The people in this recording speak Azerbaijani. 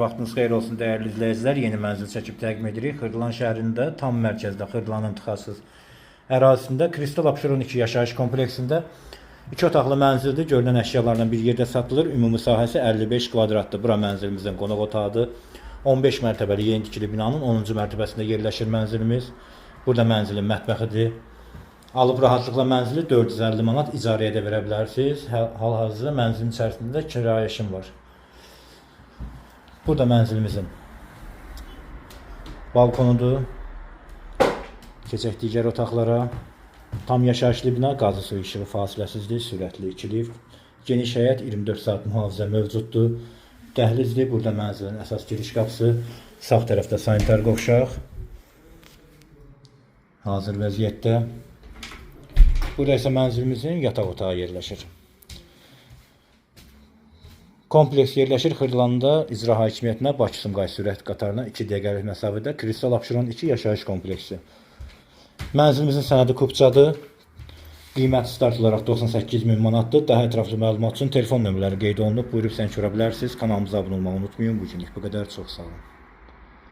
Vaxtınız xeyir olsun değerli izləyicilər. Yeni mənzil çəkib təqdim edirik. Xırdalan şəhərində, tam mərkəzdə Xırdalanın tıxasız ərazisində Kristal Abşeron 2 yaşayış kompleksində 2 otaqlı mənzildir. Görülən əşyalarla bir yerdə satılır. Ümumi sahəsi 55 kvadratdır. Bura mənzilimizin qonaq otağıdır. 15 mərtəbəli yeni tikili binanın 10-cu mərtəbəsində yerləşir mənzilimiz. Burada mənzilin mətbəxidir. Alıb rahatlıqla mənzili 450 manat icarəyə də verə bilərsiniz. Hal-hazırda mənzilin içərisində kirayəşim var. Burada mənzilimizin balkonudur. Keçək digər otaqlara. Tam yaşayışlı bina, qazı su işığı fasiləsizdir, sürətli ikilik. Geniş həyət, 24 saat mühafizə mövcuddur. Dəhlizdir. Burada mənzilin əsas giriş qapısı. Sağ tərəfdə sanitar qovşaq. Hazır vəziyyətdə. Burada isə mənzilimizin yataq otağı yerləşir. Kompleks yerləşir Xırdalanında İcra Hakimiyyətinə Bakı-Sumqayıt sürət qatarına 2 dəqiqəlik məsafədə Kristal Abşeron 2 yaşayış kompleksi. Mənzilimizin sənədi kupçadır. Qiyməti start olaraq 98.000 manatdır. Daha ətraflı məlumat üçün telefon nömrələri qeyd olunub. Buyurub sən görə bilərsiniz. Kanalımıza abunə olmağı unutmayın. Bu günlük bu qədər. Çox sağ olun.